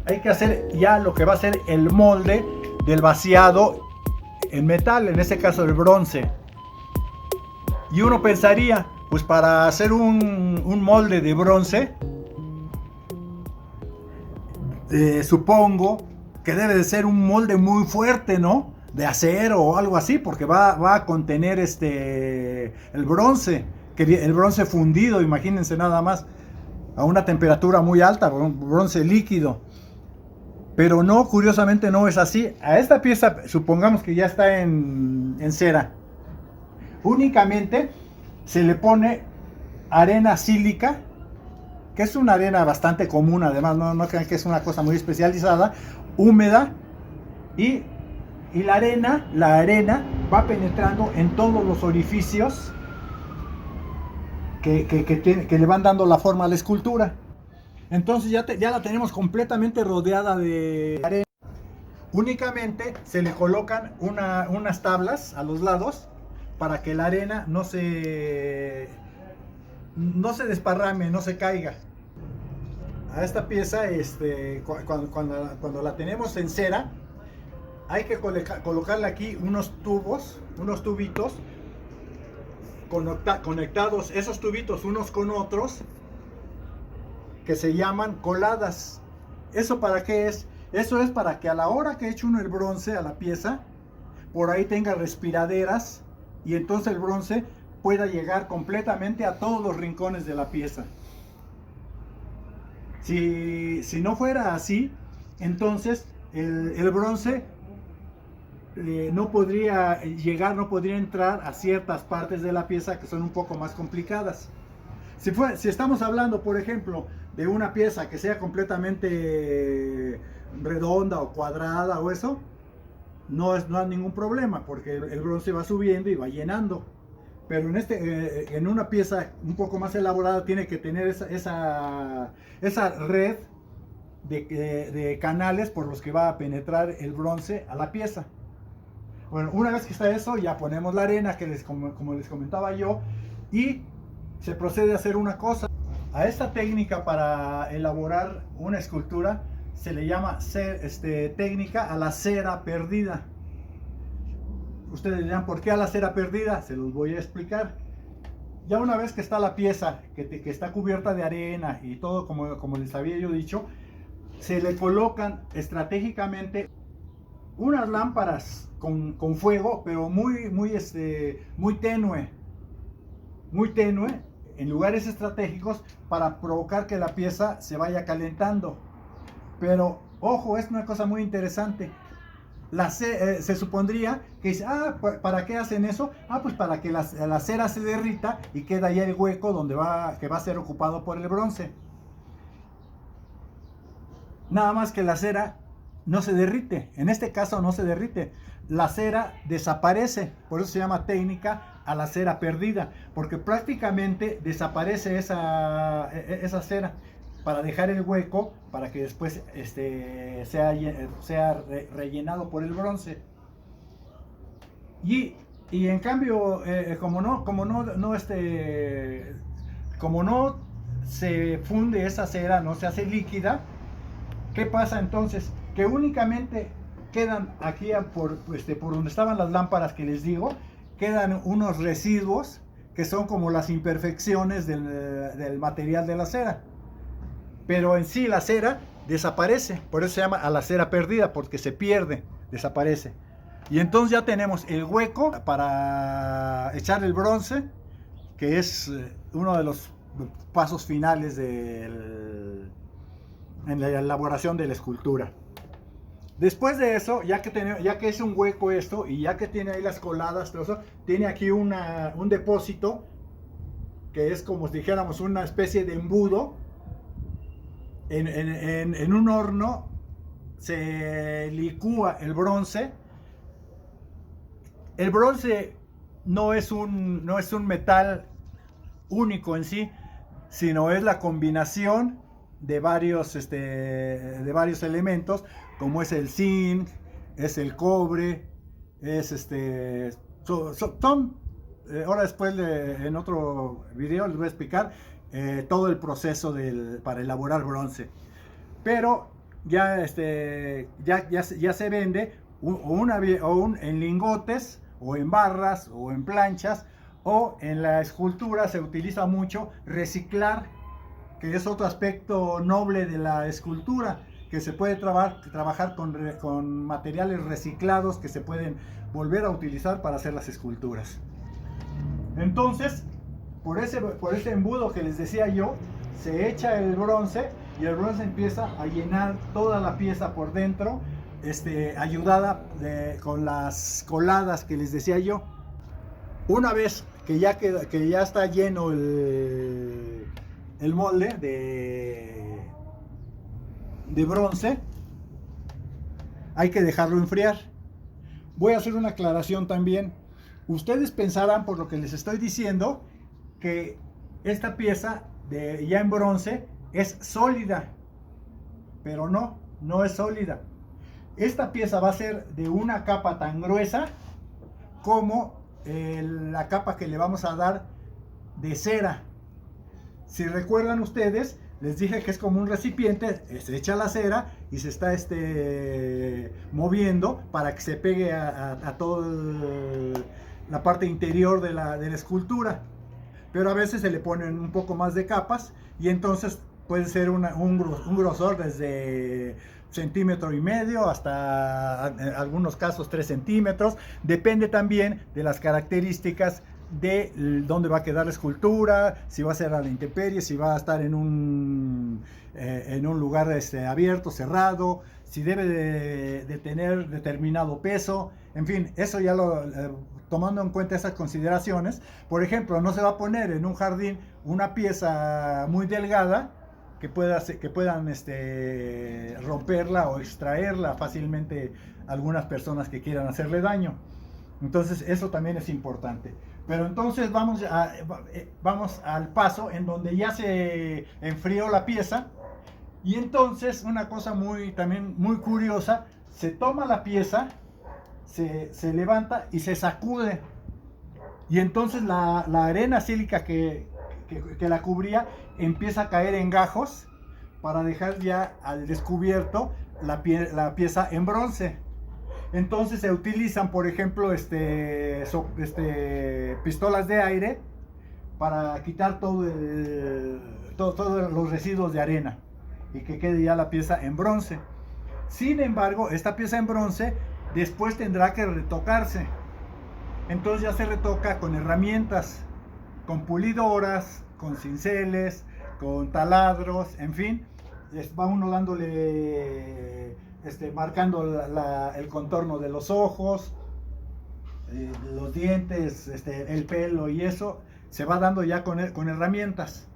hay que hacer ya lo que va a ser el molde del vaciado en metal, en este caso el bronce. Y uno pensaría, pues para hacer un molde de bronce, supongo que debe de ser un molde muy fuerte, ¿no? De acero o algo así, porque va a contener el bronce fundido, imagínense nada más, a una temperatura muy alta, bronce líquido. Pero no, curiosamente no es así. A esta pieza, supongamos que ya está en cera. Únicamente se le pone arena sílica, que es una arena bastante común, además, no crean que es una cosa muy especializada, húmeda, y la arena va penetrando en todos los orificios que le van dando la forma a la escultura. Entonces ya la tenemos completamente rodeada de arena. Únicamente se le colocan unas tablas a los lados para que la arena no se desparrame, no se caiga. A esta pieza, cuando la tenemos en cera, hay que colocarle aquí unos tubitos conectados, esos tubitos unos con otros, que se llaman coladas. ¿Eso para qué es? Eso es para que a la hora que eche uno el bronce a la pieza, por ahí tenga respiraderas y entonces el bronce pueda llegar completamente a todos los rincones de la pieza. Si no fuera así, entonces el bronce no podría llegar, no podría entrar a ciertas partes de la pieza que son un poco más complicadas. Si estamos hablando, por ejemplo, de una pieza que sea completamente redonda o cuadrada o eso, no hay ningún problema, porque el bronce va subiendo y va llenando. Pero en una pieza un poco más elaborada tiene que tener esa red de canales por los que va a penetrar el bronce a la pieza. Bueno, una vez que está eso, ya ponemos la arena, como les comentaba yo, y se procede a hacer una cosa. A esta técnica para elaborar una escultura se le llama técnica a la cera perdida. Ustedes dirán, ¿por qué a la cera perdida? Se los voy a explicar. Ya una vez que está la pieza, que está cubierta de arena y todo, como les había yo dicho, se le colocan estratégicamente unas lámparas con fuego, pero muy tenue, en lugares estratégicos para provocar que la pieza se vaya calentando. Pero ojo, es una cosa muy interesante. Se supondría que dice, ¿para qué hacen eso? Pues para que la cera se derrita y queda ya el hueco que va a ser ocupado por el bronce. Nada más que la cera no se derrite, en este caso no se derrite, la cera desaparece, por eso se llama técnica a la cera perdida, porque prácticamente desaparece esa cera para dejar el hueco para que después sea rellenado por el bronce. Y en cambio, como no se funde esa cera, no se hace líquida, ¿qué pasa entonces? Que únicamente quedan aquí por donde estaban las lámparas que les digo, quedan unos residuos que son como las imperfecciones del material de la cera. Pero en sí la cera desaparece, por eso se llama a la cera perdida, porque se pierde, desaparece. Y entonces ya tenemos el hueco para echar el bronce, que es uno de los pasos finales en la elaboración de la escultura. Después de eso, ya que es un hueco esto, y ya que tiene ahí las coladas, todo eso, tiene aquí un depósito, que es como si dijéramos una especie de embudo. En un horno se licúa el bronce. El bronce no es un metal único en sí, sino es la combinación de varios elementos, como es el zinc, es el cobre, ahora después en otro video les voy a explicar todo el proceso para elaborar bronce. Pero ya se vende en lingotes, o en barras, o en planchas, o en la escultura se utiliza mucho reciclar, que es otro aspecto noble de la escultura, que se puede trabajar con materiales reciclados que se pueden volver a utilizar para hacer las esculturas. Entonces, por ese embudo que les decía yo, se echa el bronce y el bronce empieza a llenar toda la pieza por dentro, ayudada con las coladas que les decía yo. Una vez que ya está lleno el molde de bronce, hay que dejarlo enfriar. Voy a hacer una aclaración también. Ustedes pensarán, por lo que les estoy diciendo, que esta pieza ya en bronce es sólida, pero no es sólida. Esta pieza va a ser de una capa tan gruesa como la capa que le vamos a dar de cera. Si recuerdan ustedes, les dije que es como un recipiente, se echa la cera y se está moviendo para que se pegue a toda la parte interior de la escultura. Pero a veces se le ponen un poco más de capas y entonces puede ser un grosor desde 1,5 centímetros hasta, en algunos casos, 3 centímetros. Depende también de las características de dónde va a quedar la escultura, si va a ser a la intemperie, si va a estar en un lugar abierto, cerrado, si debe de tener determinado peso. En fin, eso ya tomando en cuenta esas consideraciones. Por ejemplo, no se va a poner en un jardín una pieza muy delgada que puedan romperla o extraerla fácilmente algunas personas que quieran hacerle daño. Entonces eso también es importante. Pero entonces vamos al paso en donde ya se enfrió la pieza. Y entonces una cosa también muy curiosa, se toma la pieza, se levanta y se sacude. Y entonces la arena sílica que la cubría empieza a caer en gajos para dejar ya al descubierto la pieza en bronce. Entonces se utilizan, por ejemplo, pistolas de aire para quitar todos los residuos de arena y que quede ya la pieza en bronce. Sin embargo, esta pieza en bronce después tendrá que retocarse. Entonces ya se retoca con herramientas, con pulidoras, con cinceles, con taladros, en fin, va uno dándole, marcando el contorno de los ojos, los dientes, el pelo, y eso se va dando ya con herramientas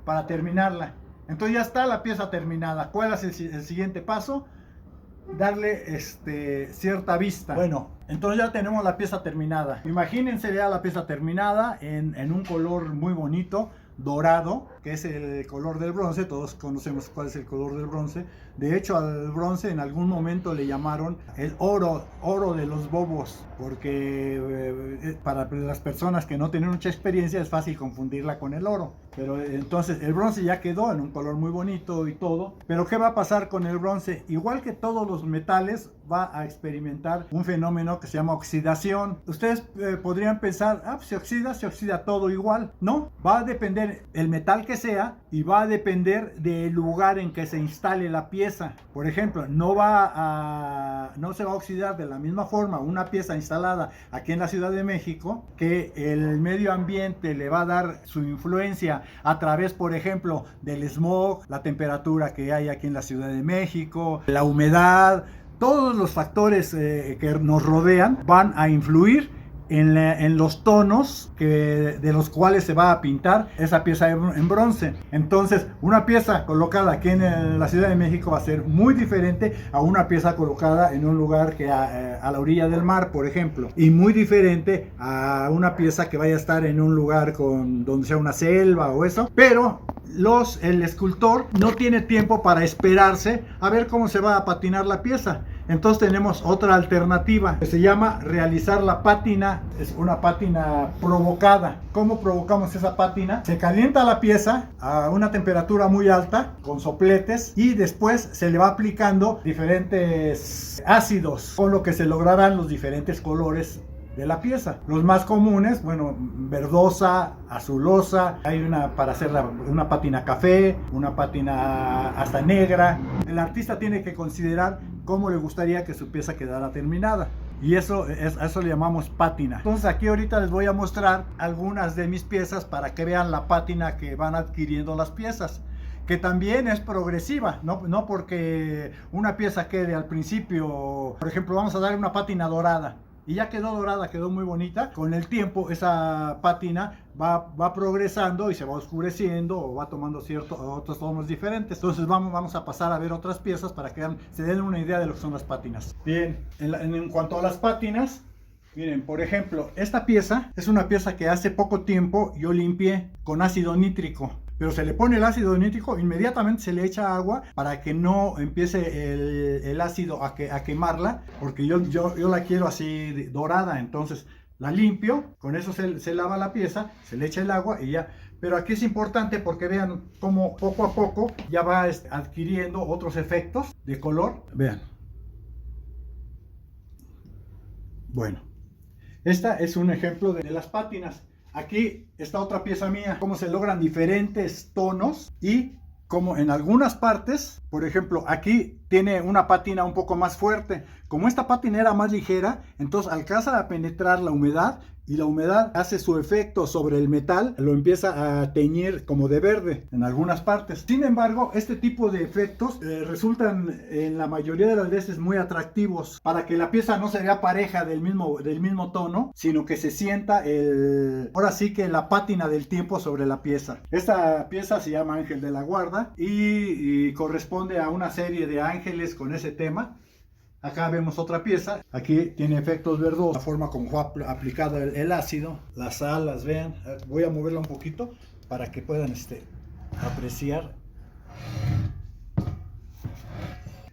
para terminarla. Entonces ya está la pieza terminada. ¿Cuál es el siguiente paso? Darle cierta vista. Bueno, entonces ya tenemos la pieza terminada. Imagínense ya la pieza terminada en un color muy bonito, dorado, que es el color del bronce. Todos conocemos cuál es el color del bronce. De hecho, al bronce en algún momento le llamaron el oro de los bobos, porque para las personas que no tienen mucha experiencia es fácil confundirla con el oro. Pero entonces el bronce ya quedó en un color muy bonito y todo. Pero ¿qué va a pasar con el bronce? Igual que todos los metales, va a experimentar un fenómeno que se llama oxidación. Ustedes podrían pensar, pues se oxida todo igual. No, va a depender el metal que sea y va a depender del lugar en que se instale la pieza. Por ejemplo, no se va a oxidar de la misma forma una pieza instalada aquí en la Ciudad de México, que el medio ambiente le va a dar su influencia a través, por ejemplo, del smog, la temperatura que hay aquí en la Ciudad de México, la humedad. Todos los factores que nos rodean van a influir en los tonos de los cuales se va a pintar esa pieza en bronce. Entonces, una pieza colocada aquí en la Ciudad de México va a ser muy diferente a una pieza colocada en un lugar que a la orilla del mar, por ejemplo, y muy diferente a una pieza que vaya a estar en un lugar donde sea una selva o eso. Pero el escultor no tiene tiempo para esperarse a ver cómo se va a patinar la pieza. Entonces tenemos otra alternativa que se llama realizar la pátina. Es una pátina provocada. ¿Cómo provocamos esa pátina? Se calienta la pieza a una temperatura muy alta con sopletes y después se le va aplicando diferentes ácidos, con lo que se lograrán los diferentes colores de la pieza. Los más comunes, bueno, verdosa, azulosa, hay una para hacer una pátina café, una pátina hasta negra. El artista tiene que considerar cómo le gustaría que su pieza quedara terminada. Y eso le llamamos pátina. Entonces aquí ahorita les voy a mostrar algunas de mis piezas para que vean la pátina que van adquiriendo las piezas, que también es progresiva, no porque una pieza quede al principio, por ejemplo, vamos a darle una pátina dorada y ya quedó dorada, quedó muy bonita. Con el tiempo esa pátina va progresando y se va oscureciendo o va tomando otros tonos diferentes. Entonces vamos a pasar a ver otras piezas para que se den una idea de lo que son las pátinas. Bien, en cuanto a las pátinas, miren, por ejemplo, esta pieza es una pieza que hace poco tiempo yo limpié con ácido nítrico. Pero se le pone el ácido nítrico, inmediatamente se le echa agua para que no empiece el ácido a quemarla, porque yo la quiero así dorada. Entonces la limpio, con eso se lava la pieza, se le echa el agua y ya. Pero aquí es importante porque vean cómo poco a poco ya va adquiriendo otros efectos de color. Vean. Bueno, esta es un ejemplo de las pátinas. Aquí está otra pieza mía, cómo se logran diferentes tonos y como en algunas partes, por ejemplo, aquí tiene una pátina un poco más fuerte. Como esta pátina era más ligera, entonces alcanza a penetrar la humedad y la humedad hace su efecto sobre el metal, lo empieza a teñir como de verde en algunas partes. Sin embargo, este tipo de efectos resultan en la mayoría de las veces muy atractivos para que la pieza no se vea pareja del mismo tono, sino que se sienta ahora sí que la pátina del tiempo sobre la pieza. Esta pieza se llama Ángel de la Guarda y corresponde a una serie de ángeles con ese tema. Acá vemos otra pieza, aquí tiene efectos verdosos, la forma como fue aplicado el ácido, las alas, vean, voy a moverla un poquito para que puedan apreciar.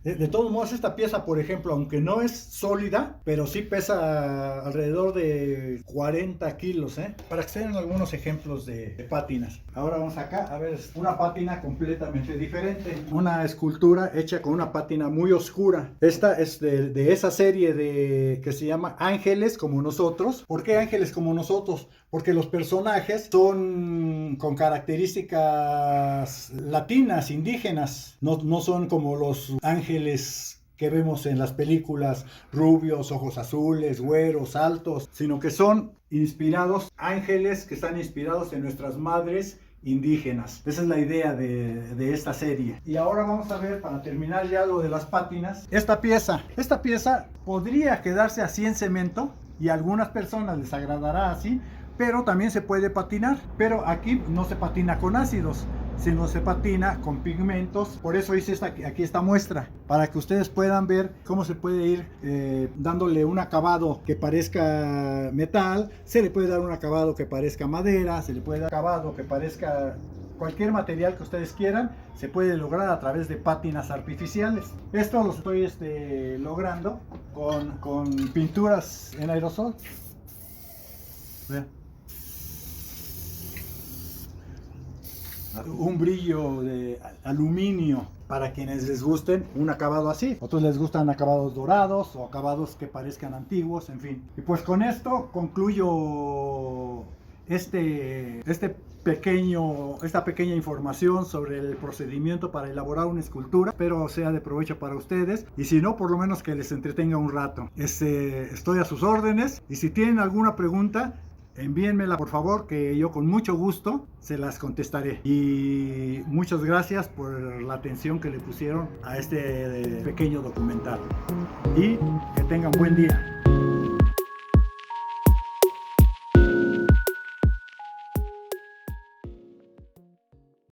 De todos modos, esta pieza, por ejemplo, aunque no es sólida, pero sí pesa alrededor de 40 kilos, para que se den algunos ejemplos de pátinas. Ahora vamos acá a ver una pátina completamente diferente. Una escultura hecha con una pátina muy oscura. Esta es de esa serie que se llama Ángeles como nosotros. ¿Por qué Ángeles como nosotros? Porque los personajes son con características latinas, indígenas. No son como los ángeles que vemos en las películas, rubios, ojos azules, güeros, altos, sino que son ángeles que están inspirados en nuestras madres indígenas. Esa es la idea de esta serie. Y ahora vamos a ver, para terminar ya lo de las pátinas, esta pieza podría quedarse así en cemento y a algunas personas les agradará así, pero también se puede patinar. Pero aquí no se patina con ácidos, sino se patina con pigmentos. Por eso hice aquí esta muestra, para que ustedes puedan ver cómo se puede ir dándole un acabado que parezca metal, se le puede dar un acabado que parezca madera, se le puede dar un acabado que parezca cualquier material que ustedes quieran. Se puede lograr a través de pátinas artificiales. Esto lo estoy logrando con pinturas en aerosol. Vean. Un brillo de aluminio para quienes les gusten un acabado así. Otros les gustan acabados dorados o acabados que parezcan antiguos, en fin. Y pues con esto concluyo esta pequeña información sobre el procedimiento para elaborar una escultura. Espero sea de provecho para ustedes, y si no, por lo menos que les entretenga un rato. Estoy a sus órdenes, y si tienen alguna pregunta, envíenmela por favor, que yo con mucho gusto se las contestaré. Y muchas gracias por la atención que le pusieron a este pequeño documental, y que tengan buen día.